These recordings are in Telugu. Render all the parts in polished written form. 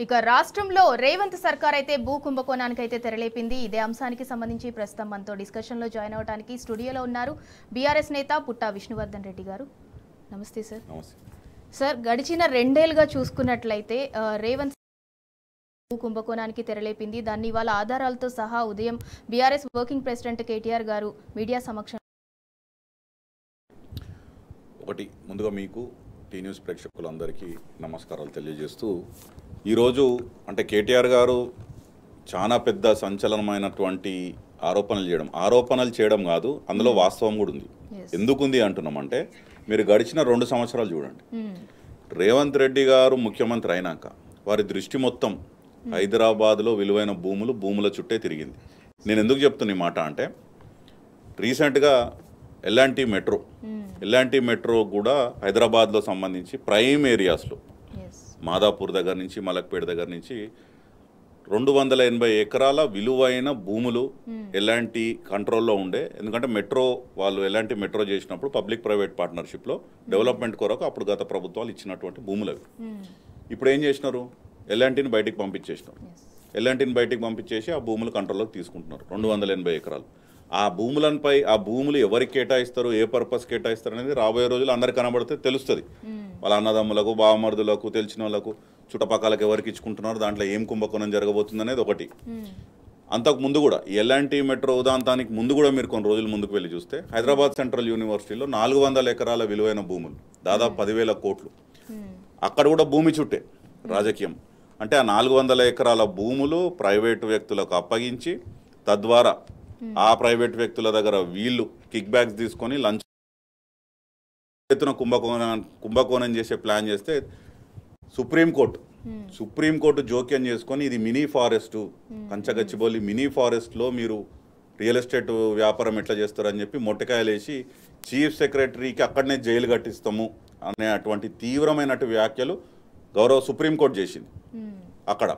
ఇక రాష్ట్రంలో రేవంత్ సర్కార్ అయితే భూ కుంభకోణానికి అయితే తెరలేపింది. ఇదే అంశానికి సంబంధించి ప్రస్తుతం మనతో డిస్కషన్ లో జాయిన్ అవడానికి స్టూడియోలో ఉన్నారు బీఆర్ఎస్ నేత పుట్టా విష్ణువర్ధన్ రెడ్డి గారు. నమస్తే సార్. సార్, గడిచిన 2 ఏళ్లుగా చూసుకున్నట్లయితే రేవంత్ భూ కుంభకోణానికి తెరలేపింది. దాన్ని ఇవాళ ఆధారాలతో సహా ఉదయం బీఆర్ఎస్ వర్కింగ్ ప్రెసిడెంట్ కేటీఆర్ గారు మీడియా సమక్షంలో ముందుగా మీకు టీ న్యూస్ ప్రేక్షకులందరికీ నమస్కారాలు తెలియజేస్తూ, ఈరోజు అంటే కేటీఆర్ గారు చాలా పెద్ద సంచలనమైనటువంటి ఆరోపణలు చేయడం కాదు, అందులో వాస్తవం కూడా ఉంది. ఎందుకుంది అంటున్నామంటే, మీరు గడిచిన 2 సంవత్సరాలు చూడండి. రేవంత్ రెడ్డి గారు ముఖ్యమంత్రి అయినాక వారి దృష్టి మొత్తం హైదరాబాద్లో విలువైన భూముల చుట్టే తిరిగింది. నేను ఎందుకు చెప్తున్నా ఈ మాట అంటే, రీసెంట్గా ఎల్లాంటి మెట్రో కూడా హైదరాబాద్లో సంబంధించి ప్రైమ్ ఏరియాస్లో మాదాపూర్ దగ్గర నుంచి మలక్పేట దగ్గర నుంచి 280 ఎకరాల విలువైన భూములు ఎలాంటి కంట్రోల్లో ఉండే. ఎందుకంటే వాళ్ళు ఎలాంటి మెట్రో చేసినప్పుడు పబ్లిక్ ప్రైవేట్ పార్ట్నర్షిప్లో డెవలప్మెంట్ కొరకు అప్పుడు గత ప్రభుత్వాలు ఇచ్చినటువంటి భూములు అవి. ఇప్పుడు ఏం చేసినారు, ఎల్లాంటిని బయటికి పంపించేసి ఆ భూములు కంట్రోల్లోకి తీసుకుంటున్నారు. 280 ఎకరాలు. ఆ భూములు ఎవరికి కేటాయిస్తారు, ఏ పర్పస్ కేటాయిస్తారు అనేది రాబోయే రోజులు అందరికి కనబడితే తెలుస్తుంది. వాళ్ళ అన్నదమ్ములకు, బావమరుదులకు, తెలిసిన వాళ్ళకు, చుట్టుపక్కలకు ఎవరికి ఇచ్చుకుంటున్నారు, దాంట్లో ఏం కుంభకోణం జరగబోతుంది అనేది ఒకటి. అంతకు ముందు కూడా ఎలాంటి మెట్రో ఉదాంతానికి ముందు కూడా మీరు కొన్ని రోజులు ముందుకు వెళ్ళి చూస్తే హైదరాబాద్ సెంట్రల్ యూనివర్సిటీలో 400 ఎకరాల విలువైన భూములు, దాదాపు 10,000 కోట్లు. అక్కడ కూడా భూమి చుట్టే రాజకీయం. అంటే ఆ 400 ఎకరాల భూములు ప్రైవేటు వ్యక్తులకు అప్పగించి, తద్వారా ఆ ప్రైవేట్ వ్యక్తుల దగ్గర వీళ్ళు కిక్ బ్యాక్స్ తీసుకొని లంచ్ ఎత్తున కుంభకోణం చేసే ప్లాన్ చేస్తే సుప్రీంకోర్టు జోక్యం చేసుకొని ఇది మినీ ఫారెస్ట్, కంచగచ్చిబౌలి మినీ ఫారెస్ట్లో మీరు రియల్ ఎస్టేట్ వ్యాపారం ఎట్లా చేస్తారని చెప్పి మొట్టకాయలు వేసి చీఫ్ సెక్రటరీకి అక్కడనే జైలు కట్టిస్తాము అనే అటువంటి తీవ్రమైనటు వ్యాఖ్యలు గౌరవ సుప్రీంకోర్టు చేసింది. అక్కడ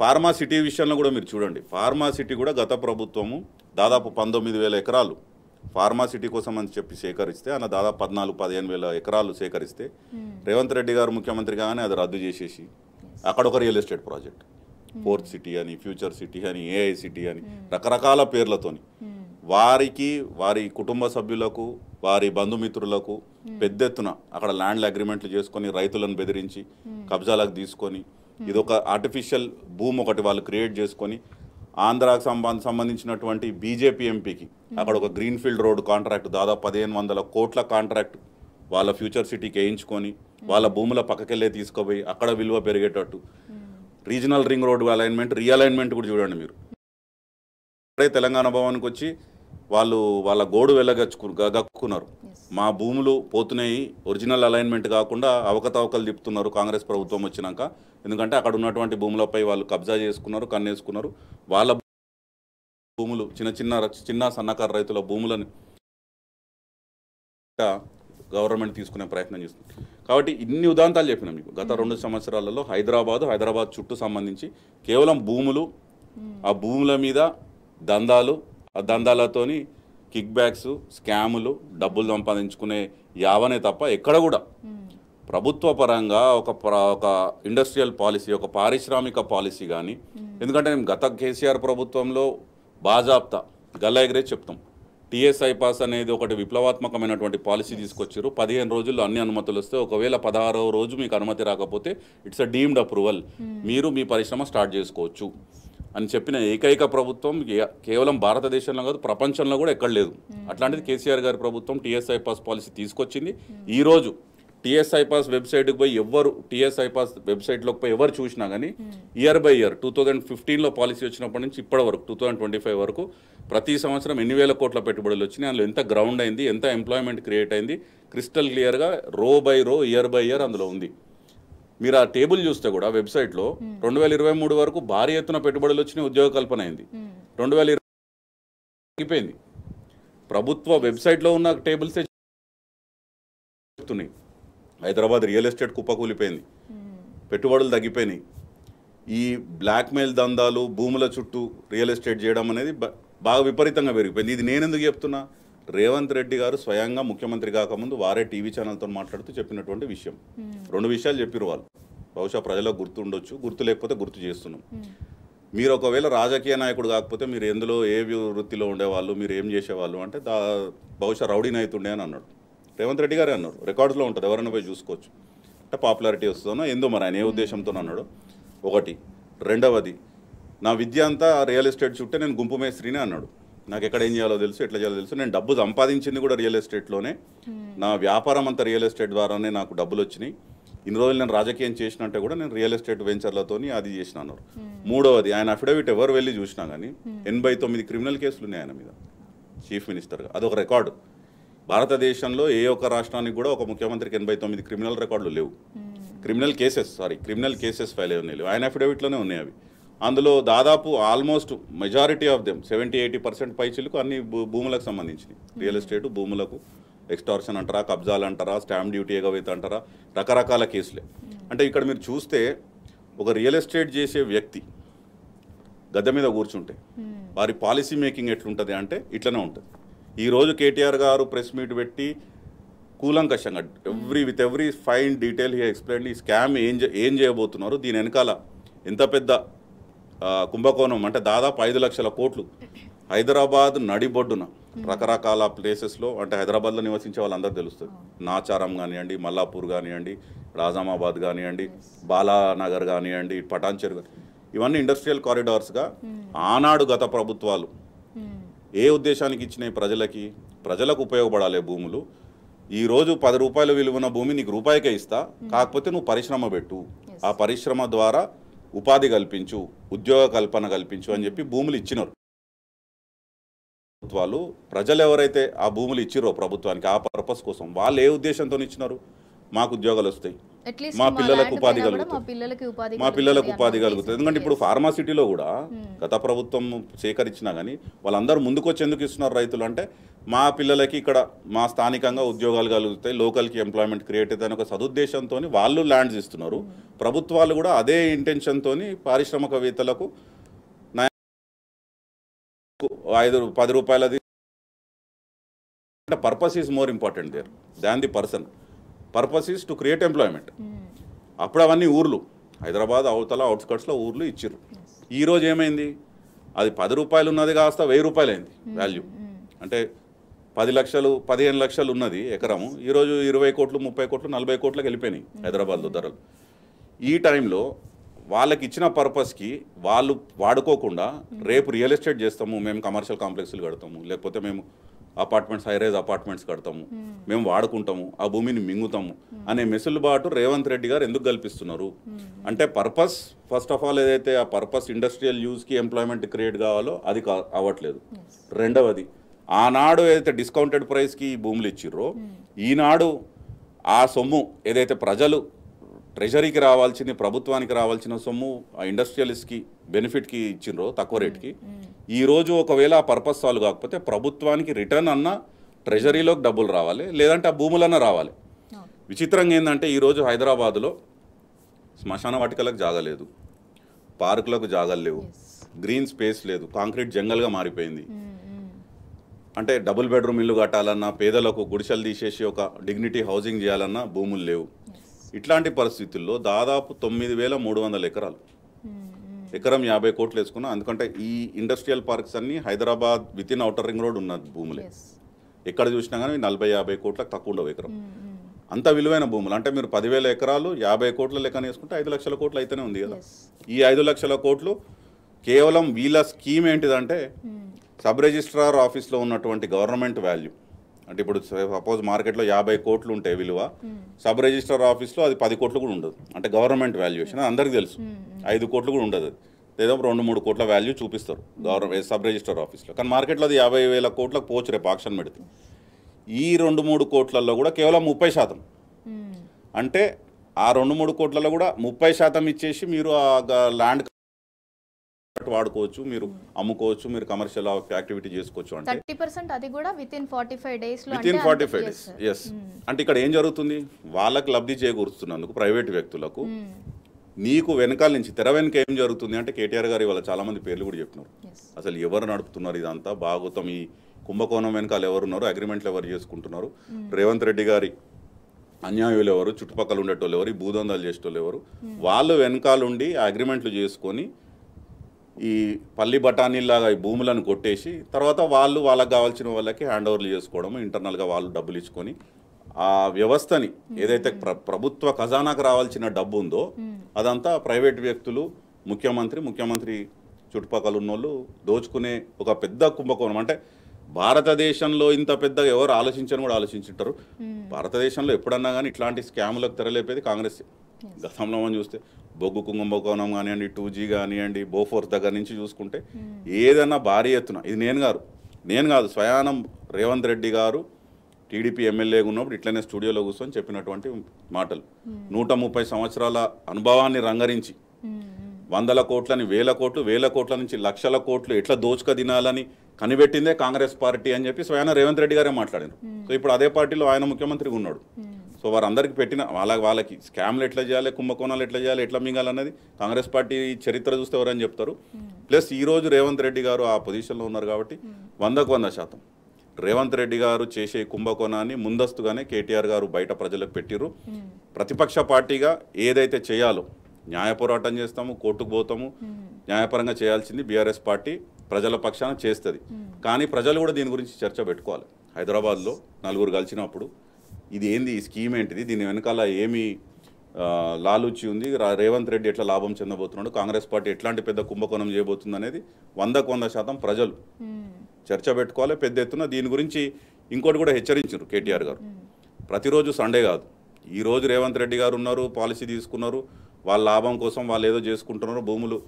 ఫార్మా సిటీ విషయంలో కూడా మీరు చూడండి, ఫార్మా సిటీ కూడా గత ప్రభుత్వము దాదాపు 19,000 ఎకరాలు ఫార్మా సిటీ కోసం అని చెప్పి సేకరిస్తే, అన్న దాదాపు 14-15,000 ఎకరాలు సేకరిస్తే రేవంత్ రెడ్డి గారు ముఖ్యమంత్రిగానే అది రద్దు చేసేసి అక్కడ ఒక real estate project, fourth city అని, ఫ్యూచర్ సిటీ అని, ఏఐ సిటీ అని రకరకాల పేర్లతోని వారి కుటుంబ సభ్యులకు, వారి బంధుమిత్రులకు పెద్ద ఎత్తున అక్కడ ల్యాండ్ల అగ్రిమెంట్లు చేసుకొని రైతులను బెదిరించి కబ్జాలకు తీసుకొని ఇదొక ఆర్టిఫిషియల్ భూమి ఒకటి వాళ్ళు క్రియేట్ చేసుకొని, ఆంధ్రాకు సంబంధించినటువంటి బీజేపీ ఎంపీకి అక్కడ ఒక గ్రీన్ఫీల్డ్ రోడ్ కాంట్రాక్ట్ దాదాపు 1,500 కోట్ల కాంట్రాక్ట్ వాళ్ళ ఫ్యూచర్ సిటీకి వేయించుకొని వాళ్ళ భూముల పక్కకెళ్ళే తీసుకుపోయి అక్కడ విలువ పెరిగేటట్టు రీజనల్ రింగ్ రోడ్ రీఅలైన్మెంట్ కూడా చూడండి మీరు. తెలంగాణ భవన్కి వచ్చి వాళ్ళ గోడు గక్కున్నారు. మా భూములు పోతున్నాయి, ఒరిజినల్ అలైన్మెంట్ కాకుండా అవకతవకలు తిప్పుతున్నారు కాంగ్రెస్ ప్రభుత్వం వచ్చినాక. ఎందుకంటే అక్కడ ఉన్నటువంటి భూములపై వాళ్ళు కబ్జా చేసుకున్నారు, కన్నేసుకున్నారు. వాళ్ళ భూములు చిన్న సన్నకారు రైతుల భూములను గవర్నమెంట్ తీసుకునే ప్రయత్నం చేస్తుంది. కాబట్టి ఇన్ని ఉదాంతాలు చెప్పినా మీకు గత 2 సంవత్సరాలలో హైదరాబాద్ చుట్టూ సంబంధించి కేవలం భూములు, ఆ భూముల మీద దందాలు, ఆ దందాలతోని కిక్ బ్యాక్స్, స్కాములు, డబ్బులు సంపాదించుకునే యావనే తప్ప ఎక్కడ కూడా ప్రభుత్వ పరంగా ఒక ఇండస్ట్రియల్ పాలసీ, ఒక పారిశ్రామిక పాలసీ కానీ. ఎందుకంటే మేము గత కేసీఆర్ ప్రభుత్వంలో బాజాప్తా గల్లా ఎగిరే చెప్తాం, టీఎస్ఐ పాస్ అనేది ఒకటి విప్లవాత్మకమైనటువంటి పాలసీ తీసుకొచ్చారు. 15 రోజుల్లో అన్ని అనుమతులు వస్తే, ఒకవేళ 16వ రోజు మీకు అనుమతి రాకపోతే ఇట్స్ అ డీమ్డ్ అప్రూవల్, మీరు మీ పరిశ్రమ స్టార్ట్ చేసుకోవచ్చు అని చెప్పిన ఏకైక ప్రభుత్వం కేవలం భారతదేశంలో కాదు, ప్రపంచంలో కూడా ఎక్కడ లేదు. అట్లాంటిది కేసీఆర్ గారి ప్రభుత్వం టీఎస్ఐ పాస్ పాలసీ తీసుకొచ్చింది. ఈరోజు టీఎస్ఐ పాస్ వెబ్సైట్కి పోయి టీఎస్ఐ పాస్ వెబ్సైట్లోకి పోయి ఎవరు చూసినా కానీ ఇయర్ బై ఇయర్ 2015లో పాలసీ వచ్చినప్పటి నుంచి ఇప్పటి వరకు 2025 వరకు ప్రతి సంవత్సరం ఎన్ని వేల కోట్ల పెట్టుబడులు వచ్చినాయి, అందులో ఎంత గ్రౌండ్ అయింది, ఎంత ఎంప్లాయ్మెంట్ క్రియేట్ అయింది, క్రిస్టల్ క్లియర్గా రో by rho, year by year అందులో ఉంది. మీరు ఆ టేబుల్ చూస్తే కూడా వెబ్సైట్లో 2023 వరకు భారీ ఎత్తున పెట్టుబడులు వచ్చినాయి, ఉద్యోగ కల్పన అయింది. 2020 తగ్గిపోయింది. ప్రభుత్వ వెబ్సైట్లో ఉన్న టేబుల్సే చెప్తున్నాయి. హైదరాబాద్ రియల్ ఎస్టేట్ కుప్పకూలిపోయింది, పెట్టుబడులు తగ్గిపోయినాయి. ఈ బ్లాక్మెయిల్ దందాలు, భూముల చుట్టూ రియల్ ఎస్టేట్ చేయడం అనేది బాగా విపరీతంగా పెరిగిపోయింది. ఇది నేనెందుకు చెప్తున్నా, రేవంత్ రెడ్డి గారు స్వయంగా ముఖ్యమంత్రి కాకముందు వారే టీవీ ఛానల్తో మాట్లాడుతూ చెప్పినటువంటి విషయం. 2 విషయాలు చెప్పారు వాళ్ళు. బహుశా ప్రజలకు గుర్తుండొచ్చు, గుర్తు లేకపోతే గుర్తు చేస్తున్నాం. మీరు ఒకవేళ రాజకీయ నాయకుడు కాకపోతే మీరు ఎందులో ఏ వృత్తిలో ఉండేవాళ్ళు, మీరు ఏం చేసేవాళ్ళు అంటే బహుశా రౌడీ నాయకుడే అని అన్నాడు. రేవంత్ రెడ్డి గారే అన్నారు, రికార్డ్స్లో ఉంటుంది, ఎవరైనా పోయి చూసుకోవచ్చు. అంటే పాపులారిటీ వస్తుందో ఏందో మరి ఆయన ఏ ఉద్దేశంతో అన్నాడు ఒకటి. రెండవది, నా విద్య అంతా రియల్ ఎస్టేట్ చుట్టే, నేను గుంపు మేస్త్రినే అన్నాడు. నాకు ఎక్కడ ఏం చేయాలో తెలుసు, ఎట్లా చేయాలో తెలుసు, నేను డబ్బు సంపాదించింది కూడా రియల్ ఎస్టేట్లోనే, నా వ్యాపారం అంతా రియల్ ఎస్టేట్ ద్వారానే నాకు డబ్బులు వచ్చినాయి. ఇన్ని రోజులు నేను రాజకీయం చేసినట్టే కూడా నేను రియల్ ఎస్టేట్ వెంచర్లతోని అది చేసిన అన్నారు. మూడవది, ఆయన అఫిడవిట్ ఎవరు వెళ్ళి చూసినా కానీ 89 క్రిమినల్ కేసులు ఉన్నాయి ఆయన మీద చీఫ్ మినిస్టర్గా. అదొక రికార్డు. భారతదేశంలో ఏ ఒక్క రాష్ట్రానికి కూడా ఒక ముఖ్యమంత్రికి 89 క్రిమినల్ రికార్డులు లేవు. క్రిమినల్ కేసెస్ ఫైల్ అయ్యి ఉన్నాయి, ఆయన అఫిడవిట్లోనే ఉన్నాయి అవి. అందులో దాదాపు ఆల్మోస్ట్ మెజారిటీ ఆఫ్ దెమ్ 70-80% పైచిలకు అన్ని భూములకు సంబంధించినవి. రియల్ ఎస్టేట్ భూములకు ఎక్స్టార్షన్ అంటారా, కబ్జాలు అంటారా, స్టాంప్ డ్యూటీ ఎగవేత అంటారా, రకరకాల కేసులే. అంటే ఇక్కడ మీరు చూస్తే ఒక రియల్ ఎస్టేట్ చేసే వ్యక్తి గద్దె మీద కూర్చుంటే వారి పాలసీ మేకింగ్ ఎట్లుంటుంది అంటే ఇట్లనే ఉంటుంది. ఈరోజు కేటీఆర్ గారు ప్రెస్ మీట్ పెట్టి కూలంకషంగా with every fine detail he explain ఈ స్కామ్ ఏం చేయబోతున్నారు, దీని వెనకాల ఎంత పెద్ద కుంభకోణం అంటే దాదాపు 5 లక్షల కోట్లు హైదరాబాద్ నడిబొడ్డున రకరకాల ప్లేసెస్లో, అంటే హైదరాబాద్లో నివసించే వాళ్ళందరూ తెలుస్తుంది. నాచారం కానివ్వండి, మల్లాపూర్ కానివ్వండి, రాజామాబాద్ కానివ్వండి, బాలానగర్ కానివ్వండి, పటాన్చెరు, ఇవన్నీ ఇండస్ట్రియల్ కారిడార్స్గా ఆనాడు గత ప్రభుత్వాలు ఏ ఉద్దేశానికి ఇచ్చినాయి, ప్రజలకు ఉపయోగపడాలి భూములు. ఈరోజు 10 రూపాయల విలువన భూమి నీకు రూపాయికే ఇస్తా, కాకపోతే నువ్వు పరిశ్రమ పెట్టు, ఆ పరిశ్రమ ద్వారా ఉపాధి కల్పించు, ఉద్యోగ కల్పన కల్పించు అని చెప్పి భూములు ఇచ్చినారు ప్రభుత్వాలు. ప్రజలు ఎవరైతే ఆ భూములు ఇచ్చిరో ప్రభుత్వానికి ఆ పర్పస్ కోసం, వాళ్ళు ఏ ఉద్దేశంతో ఇచ్చినారు, మాకు ఉద్యోగాలు వస్తాయి, మా పిల్లలకు ఉపాధి కలుగుతుంది, ఎందుకంటే ఇప్పుడు ఫార్మాసిటీలో కూడా గత ప్రభుత్వం సేకరించినా కానీ వాళ్ళందరూ ముందుకు వచ్చి ఎందుకు ఇస్తున్నారు రైతులు అంటే, మా పిల్లలకి ఇక్కడ మా స్థానికంగా ఉద్యోగాలు కలుగుతాయి, లోకల్కి ఎంప్లాయ్మెంట్ క్రియేట్ అవుతాయి ఒక సదుద్దేశంతో వాళ్ళు ల్యాండ్స్ ఇస్తున్నారు. ప్రభుత్వాలు కూడా అదే ఇంటెన్షన్తో పారిశ్రామికవేత్తలకు 10 రూపాయలది. Purpose is more important there than the person. Purpose is to create employment. అప్పుడు అవన్నీ ఊర్లు, హైదరాబాద్ అవతల అవుట్స్కట్స్లో ఊర్లు ఇచ్చిర్రు. ఈరోజు ఏమైంది, అది 10 రూపాయలు ఉన్నది కాస్త 1000 రూపాయలు అయింది వాల్యూ. అంటే 10 లక్షలు 15 లక్షలు ఉన్నది ఎకరము, ఈరోజు 20 కోట్లు 30 కోట్లు 40 కోట్లకు వెళ్ళిపోయినాయి హైదరాబాద్లో ధరలు. ఈ టైంలో వాళ్ళకి ఇచ్చిన పర్పస్కి వాళ్ళు వాడుకోకుండా రేపు రియల్ ఎస్టేట్ చేస్తాము, మేము కమర్షియల్ కాంప్లెక్స్లు కడతాము, లేకపోతే మేము అపార్ట్మెంట్స్ హైరైజ్ అపార్ట్మెంట్స్ కడతాము, మేము వాడుకుంటాము, ఆ భూమిని మింగుతాము అనే మెసులుబాటు రేవంత్ రెడ్డి గారు ఎందుకు కల్పిస్తున్నారు అంటే, పర్పస్ ఫస్ట్ ఆఫ్ ఆల్ ఏదైతే ఆ పర్పస్ ఇండస్ట్రియల్ యూజ్కి ఎంప్లాయ్మెంట్ క్రియేట్ కావాలో అది అవ్వట్లేదు. రెండవది, ఆనాడు ఏదైతే డిస్కౌంటెడ్ ప్రైస్కి భూములు ఇచ్చిర్రో, ఈనాడు ఆ సొమ్ము ఏదైతే ప్రజలు ట్రెజరీకి రావాల్సింది, ప్రభుత్వానికి రావాల్సిన సొమ్ము ఆ ఇండస్ట్రియలిస్ట్కి బెనిఫిట్కి ఇచ్చిండ్రో తక్కువ రేట్కి, ఈరోజు ఒకవేళ ఆ పర్పస్ సాల్వ్ కాకపోతే ప్రభుత్వానికి రిటర్న్ అన్న ట్రెజరీలోకి డబ్బులు రావాలి, లేదంటే ఆ భూములన్నా రావాలి. విచిత్రంగా ఏంటంటే ఈరోజు హైదరాబాదులో శ్మశాన వాటికలకు జాగలేదు, పార్కులకు జాగాలు లేవు, గ్రీన్ స్పేస్ లేదు, కాంక్రీట్ జంగల్గా మారిపోయింది. అంటే డబుల్ బెడ్రూమ్ ఇల్లు కట్టాలన్నా, పేదలకు గుడిసెలు తీసేసి ఒక డిగ్నిటీ హౌసింగ్ చేయాలన్నా భూములు లేవు. ఇట్లాంటి పరిస్థితుల్లో దాదాపు 9300 ఎకరాలు, ఎకరం 50 కోట్లు వేసుకున్నా. ఎందుకంటే ఈ ఇండస్ట్రియల్ పార్క్స్ అన్నీ Hyderabad with in outer ring road ఉన్న భూములే. ఎక్కడ చూసినా కానీ 40-50 కోట్లకు తక్కువ ఉండవు ఎకరం. అంత విలువైన భూములు. అంటే మీరు 10,000 ఎకరాలు 50 కోట్ల లెక్కన వేసుకుంటే 5 లక్షల కోట్లు అయితేనే ఉంది కదా. ఈ 5 లక్షల కోట్లు కేవలం వీళ్ళ స్కీమ్ ఏంటిదంటే, సబ్ రిజిస్ట్రార్ ఆఫీస్లో ఉన్నటువంటి గవర్నమెంట్ వాల్యూ, అంటే ఇప్పుడు సపోజ్ మార్కెట్లో 50 కోట్లు ఉంటే విలువ, సబ్ రిజిస్ట్రార్ ఆఫీస్లో అది 10 కోట్లు కూడా ఉండదు. అంటే గవర్నమెంట్ వాల్యుయేషన్ అందరికీ తెలుసు, 5 కోట్లు కూడా ఉండదు. లేదా 2-3 కోట్ల వాల్యూ చూపిస్తారు గవర్నమెంట్ సబ్ రిజిస్ట్రార్ ఆఫీస్లో. కానీ మార్కెట్లో అది 50,000 కోట్లకు పోవచ్చు రేపు ఆక్షన్ పెడితే. ఈ 2-3 కోట్లలో కూడా కేవలం 30%. అంటే ఆ 2-3 కోట్లలో కూడా 30% ఇచ్చేసి మీరు ఆ ల్యాండ్ వాడుకోవచ్చు, మీరు అమ్ముకోవచ్చు, మీరు కమర్షియల్ యాక్టివిటీ చేసుకోవచ్చు. అంటే 30% అది కూడా విత్ ఇన్ 45 డేస్. ఎస్. అంటే ఇక్కడ ఏం జరుగుతుంది, వాళ్ళకి లబ్ధి చేకూరుస్తున్నందుకు ప్రైవేట్ వ్యక్తులకు, నీకు వెనకాల నుంచి తెర వెనుక ఏం జరుగుతుంది అంటే, కేటీఆర్ గారు ఇవాళ చాలా మంది పేర్లు కూడా చెప్పినారు. అసలు ఎవరు నడుపుతున్నారు ఇదంతా, భాగవతం ఈ కుంభకోణం వెనకాల ఎవరున్నారు, అగ్రిమెంట్లు ఎవరు చేసుకుంటున్నారు, రేవంత్ రెడ్డి గారి అన్యాయులు ఎవరు, చుట్టుపక్కల ఉండేటోళ్ళు ఎవరు, ఈ భూదందాలు చేసేటోళ్ళు ఎవరు, వాళ్ళు వెనకాలండి అగ్రిమెంట్లు చేసుకొని ఈ పల్లి బఠానీలాగా ఈ భూములను కొట్టేసి తర్వాత వాళ్ళకి కావాల్సిన వాళ్ళకి హ్యాండ్ ఓవర్లు చేసుకోవడం, ఇంటర్నల్గా వాళ్ళు డబ్బులు ఇచ్చుకొని ఆ వ్యవస్థని ఏదైతే ప్రభుత్వ ఖజానాకు రావాల్సిన డబ్బు ఉందో అదంతా ప్రైవేట్ వ్యక్తులు, ముఖ్యమంత్రి చుట్టుపక్కల ఉన్నోళ్ళు దోచుకునే ఒక పెద్ద కుంభకోణం. అంటే భారతదేశంలో ఇంత పెద్దగా ఎవరు ఆలోచించని కూడా ఆలోచించుంటారు. భారతదేశంలో ఎప్పుడన్నా కానీ ఇట్లాంటి స్కాములకు తెరలేపేది కాంగ్రెస్. గతంలో మనం చూస్తే బొగ్గు కుంభకోణం కానివ్వండి, 2G కానివ్వండి, బోఫోర్స్ దగ్గర నుంచి చూసుకుంటే ఏదన్నా భారీ ఎత్తున, ఇది నేను కాదు స్వయానం రేవంత్ రెడ్డి గారు టీడీపీ ఎమ్మెల్యేగా ఉన్నప్పుడు ఇట్లనే స్టూడియోలో కూర్చొని చెప్పినటువంటి మాటలు. 130 సంవత్సరాల అనుభవాన్ని రంగరించి 100 కోట్లని 1000 కోట్ల నుంచి లక్షల కోట్లు ఎట్లా దోచుక తినాలని కనిపెట్టిందే కాంగ్రెస్ పార్టీ అని చెప్పి స్వయాన రేవంత్ రెడ్డి గారే మాట్లాడారు. సో ఇప్పుడు అదే పార్టీలో ఆయన ముఖ్యమంత్రిగా ఉన్నాడు. సో వారందరికీ పెట్టిన వాళ్ళకి స్కామ్లు ఎట్లా చేయాలి, కుంభకోణాలు ఎట్లా చేయాలి, ఎట్లా మింగాలన్నది కాంగ్రెస్ పార్టీ చరిత్ర చూస్తే ఎవరని చెప్తారు. ప్లస్ ఈరోజు రేవంత్ రెడ్డి గారు ఆ పొజిషన్లో ఉన్నారు కాబట్టి 100% రేవంత్ రెడ్డి గారు చేసే కుంభకోణాన్ని ముందస్తుగానే కేటీఆర్ గారు బయట ప్రజలకు పెట్టిరు. ప్రతిపక్ష పార్టీగా ఏదైతే చేయాలో న్యాయ పోరాటం చేస్తాము, కోర్టుకు పోతాము, న్యాయపరంగా చేయాల్సింది బీఆర్ఎస్ పార్టీ ప్రజల పక్షాన చేస్తుంది. కానీ ప్రజలు కూడా దీని గురించి చర్చ పెట్టుకోవాలి. హైదరాబాద్లో నలుగురు కలిసినప్పుడు ఇది ఏంది, ఈ స్కీమ్ ఏంటిది, దీని వెనకాల ఏమి లాలూచి ఉంది, రేవంత్ రెడ్డి ఎట్లా లాభం చెందబోతున్నాడు, కాంగ్రెస్ పార్టీ ఎట్లాంటి పెద్ద కుంభకోణం చేయబోతుంది అనేది 100% ప్రజలు చర్చ పెట్టుకోవాలి పెద్ద ఎత్తున. దీని గురించి ఇంకోటి కూడా హెచ్చరించారు కేటీఆర్ గారు. ప్రతిరోజు సండే కాదు, ఈరోజు రేవంత్ రెడ్డి గారు ఉన్నారు, పాలసీ తీసుకున్నారు, వాళ్ళ లాభం కోసం వాళ్ళు ఏదో చేసుకుంటున్నారు, భూములు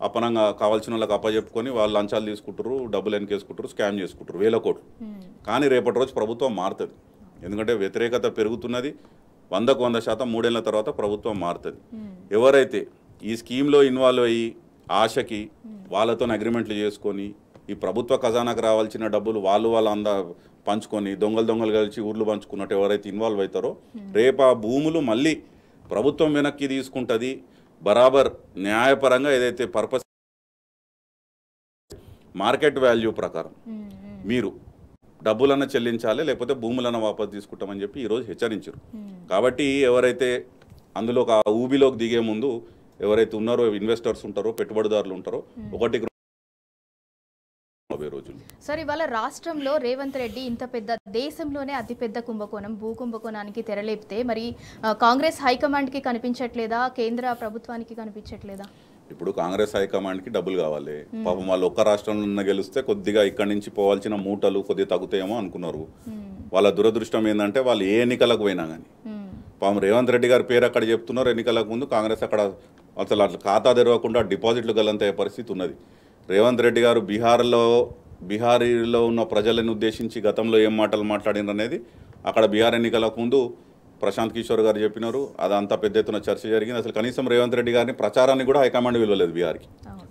అపనంగా కావాల్సిన వాళ్ళకి అప్పచెప్పుకొని వాళ్ళు లంచాలు తీసుకుంటారు, డబ్బులు వెనకేసుకుంటారు, స్కామ్ చేసుకుంటారు 1000 కోట్లు. కానీ రేపటి రోజు ప్రభుత్వం మారుతుంది. ఎందుకంటే వ్యతిరేకత పెరుగుతున్నది. 100% 3 ఏళ్ల తర్వాత ప్రభుత్వం మారుతుంది. ఎవరైతే ఈ స్కీమ్లో ఇన్వాల్వ్ అయ్యి ఆశకి వాళ్ళతో అగ్రిమెంట్లు చేసుకొని ఈ ప్రభుత్వ ఖజానాకు రావాల్సిన డబ్బులు వాళ్ళు పంచుకొని దొంగలు కలిసి ఊర్లు పంచుకున్నట్టు ఎవరైతే ఇన్వాల్వ్ అవుతారో రేపు ఆ భూములు మళ్ళీ ప్రభుత్వం వెనక్కి తీసుకుంటుంది. బరాబర్ న్యాయపరంగా ఏదైతే పర్పస్ మార్కెట్ వాల్యూ ప్రకారం మీరు డబ్బులన్నా చెల్లించాలి, లేకపోతే భూములన్నా వాపసు తీసుకుంటామని చెప్పి ఈరోజు హెచ్చరించారు. కాబట్టి ఎవరైతే అందులో ఆ ఊబిలోకి దిగే ముందు ఎవరైతే ఉన్నారో ఇన్వెస్టర్స్ ఉంటారో, పెట్టుబడిదారులు ఉంటారో, ఒకటి సార్ ఇవాళ రాష్ట్రంలో రేవంత్ రెడ్డి ఇంత పెద్ద దేశంలోనే అతిపెద్ద కుంభకోణం భూ కుంభకోణానికి తెరలేపితే మరి కాంగ్రెస్ హైకమాండ్కి కనిపించట్లేదా, కేంద్ర ప్రభుత్వానికి కనిపించట్లేదా? ఇప్పుడు కాంగ్రెస్ హైకమాండ్కి డబ్బులు కావాలి. పాపం వాళ్ళు ఒక్క రాష్ట్రంలో గెలిస్తే కొద్దిగా ఇక్కడి నుంచి పోవాల్సిన మూటలు కొద్దిగా తగ్గుతాయేమో అనుకున్నారు. వాళ్ళ దురదృష్టం ఏంటంటే వాళ్ళు ఏ ఎన్నికలకు పోయినా కానీ పాపం రేవంత్ రెడ్డి గారి పేరు అక్కడ చెప్తున్నారు. ఎన్నికలకు ముందు కాంగ్రెస్ అక్కడ అసలు అట్లా ఖాతా తెరవకుండా డిపాజిట్లు గల్లంత పరిస్థితి ఉన్నది. రేవంత్ రెడ్డి గారు బీహారీలో ఉన్న ప్రజలను ఉద్దేశించి గతంలో ఏం మాటలు మాట్లాడినారు అనేది అక్కడ బీహార్ ఎన్నికలకు ముందు ప్రశాంత్ కిషోర్ గారు చెప్పినారు. అదంతా పెద్ద ఎత్తున చర్చ జరిగింది. అసలు కనీసం రేవంత్ రెడ్డి గారిని ప్రచారాన్ని కూడా హైకమాండ్ పిలవలేదు. బీహార్కి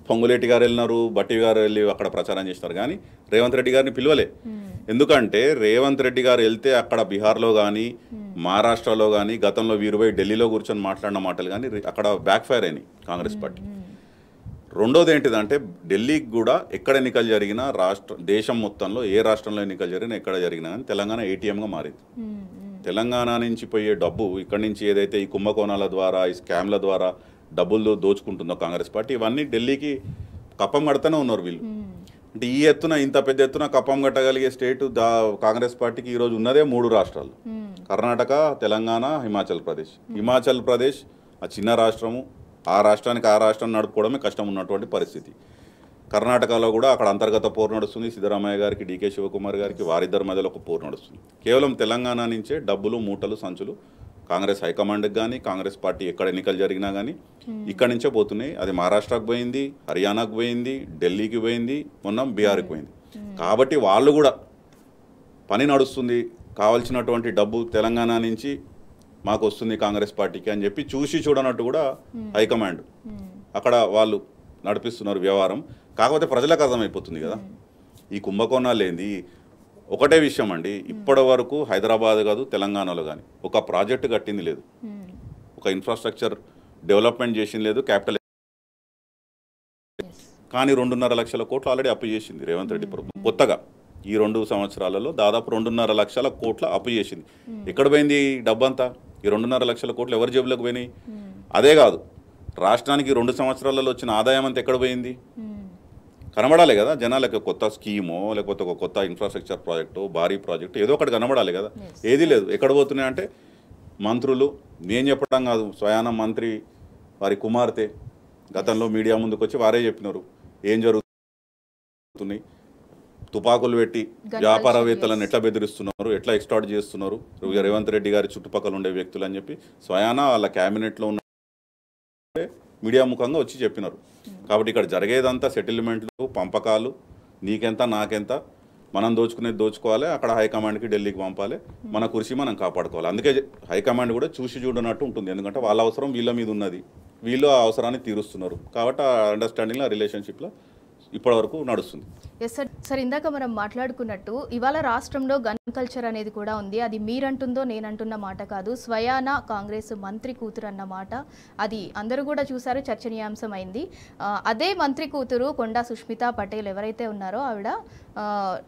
పొంగులేటి గారు వెళ్ళినారు, బట్టి గారు వెళ్ళి అక్కడ ప్రచారం చేసినారు, కానీ రేవంత్ రెడ్డి గారిని పిలవలే. ఎందుకంటే రేవంత్ రెడ్డి గారు వెళ్తే అక్కడ బీహార్లో కానీ మహారాష్ట్రలో కానీ గతంలో వీరుపై ఢిల్లీలో కూర్చొని మాట్లాడిన మాటలు కానీ అక్కడ బ్యాక్ ఫైర్ అయినాయి కాంగ్రెస్ పార్టీ. రెండోది ఏంటిదంటే ఢిల్లీకి కూడా ఎక్కడ ఎన్నికలు జరిగినా దేశం మొత్తంలో ఏ రాష్ట్రంలో ఎన్నికలు జరిగినా ఎక్కడ జరిగినా కానీ తెలంగాణ ఏటీఎంగా మారింది. తెలంగాణ నుంచి పోయే డబ్బు ఇక్కడి నుంచి ఏదైతే ఈ కుంభకోణాల ద్వారా ఈ స్కామ్ల ద్వారా డబ్బులు దోచుకుంటుందో కాంగ్రెస్ పార్టీ, ఇవన్నీ ఢిల్లీకి కప్పం కడుతూనే ఉన్నారు వీళ్ళు. అంటే ఈ ఎత్తున ఇంత పెద్ద ఎత్తున కప్పం కట్టగలిగే స్టేట్ కాంగ్రెస్ పార్టీకి ఈరోజు ఉన్నదే 3 రాష్ట్రాలు: కర్ణాటక, తెలంగాణ, హిమాచల్ ప్రదేశ్ ఆ చిన్న రాష్ట్రము. ఆ రాష్ట్రం నడుపుకోవడమే కష్టం ఉన్నటువంటి పరిస్థితి. కర్ణాటకలో కూడా అక్కడ అంతర్గత పోరు నడుస్తుంది. సిద్ధరామయ్య గారికి, డీకే శివకుమార్ గారికి వారిద్దరి మధ్యలో ఒక పోరు నడుస్తుంది. కేవలం తెలంగాణ నుంచే డబ్బులు మూటలు సంచులు కాంగ్రెస్ హైకమాండ్కి కానీ కాంగ్రెస్ పార్టీ ఎక్కడ ఎన్నికలు జరిగినా కానీ ఇక్కడి నుంచే పోతున్నాయి. అది మహారాష్ట్రకు పోయింది, హర్యానాకు పోయింది, ఢిల్లీకి పోయింది, మొన్న బీహార్కి పోయింది. కాబట్టి వాళ్ళు కూడా పని నడుస్తుంది, కావాల్సినటువంటి డబ్బు తెలంగాణ నుంచి మాకు వస్తుంది కాంగ్రెస్ పార్టీకి అని చెప్పి చూసి చూడనట్టు కూడా హైకమాండ్ అక్కడ వాళ్ళు నడిపిస్తున్నారు వ్యవహారం. కాకపోతే ప్రజలకు అర్థమైపోతుంది కదా ఈ కుంభకోణాలు ఏంది. ఒకటే విషయం అండి, ఇప్పటి వరకు హైదరాబాద్ కాదు తెలంగాణలో కానీ ఒక ప్రాజెక్టు కట్టింది లేదు, ఒక ఇన్ఫ్రాస్ట్రక్చర్ డెవలప్మెంట్ చేసింది లేదు. క్యాపిటల్ కానీ 2.5 లక్షల కోట్లు ఆల్రెడీ అప్పు చేసింది రేవంత్ రెడ్డి ప్రభుత్వం. కొత్తగా ఈ 2 సంవత్సరాలలో దాదాపు 2.5 లక్షల కోట్ల అప్పు చేసింది. ఎక్కడ పోయింది డబ్బంతా? ఈ 2.5 లక్షల కోట్లు ఎవరి జేబులకు పోయినాయి? అదే కాదు, రాష్ట్రానికి 2 సంవత్సరాలలో వచ్చిన ఆదాయం అంతా ఎక్కడ పోయింది? కనబడాలి కదా జనాలకు. కొత్త స్కీమో లేకపోతే ఒక కొత్త ఇన్ఫ్రాస్ట్రక్చర్ ప్రాజెక్టు, భారీ ప్రాజెక్టు ఏదో ఒకటి కనబడాలి కదా. ఏది లేదు. ఎక్కడ పోతున్నాయి అంటే మంత్రులు, నేను చెప్పడం కాదు, స్వయాన మంత్రి వారి కుమార్తె గతంలో మీడియా ముందుకు వచ్చి వారే చెప్పినారు ఏం జరుగుతున్నాయి, తుపాకులు పెట్టి వ్యాపారవేత్తలను ఎట్లా బెదిరిస్తున్నారు, ఎట్లా ఎక్స్టార్ట్ చేస్తున్నారు రేవంత్ రెడ్డి గారి చుట్టుపక్కల ఉండే వ్యక్తులు అని చెప్పి స్వయాన వాళ్ళ క్యాబినెట్లో ఉన్న మీడియా ముఖంగా వచ్చి చెప్పినారు. కాబట్టి ఇక్కడ జరిగేదంతా సెటిల్మెంట్లు, పంపకాలు, నీకెంత నాకెంత, మనం దోచుకునేది దోచుకోవాలి, అక్కడ హైకమాండ్కి ఢిల్లీకి పంపాలి, మన కుర్చీ మనం కాపాడుకోవాలి. అందుకే హైకమాండ్ కూడా చూసి చూడనట్టు ఉంటుంది. ఎందుకంటే వాళ్ళ అవసరం వీళ్ళ మీద ఉన్నది, వీళ్ళు ఆ అవసరాన్ని తీరుస్తున్నారు. కాబట్టి ఆ అండర్స్టాండింగ్లో, ఆ రిలేషన్షిప్లో ఇప్పటివరకు నడుస్తుంది. Yes sir. సార్, ఇందాక మనం మాట్లాడుకున్నట్టు ఇవాళ రాష్ట్రంలో గన్ కల్చర్ అనేది కూడా ఉంది. అది మీరంటుందో నేనంటున్న మాట కాదు, స్వయాన కాంగ్రెస్ మంత్రి కూతురు అన్న మాట. అది అందరూ కూడా చూసారు, చర్చనీయాంశం అయింది. అదే మంత్రి కూతురు కొండా సుష్మితా పటేల్ ఎవరైతే ఉన్నారో ఆవిడ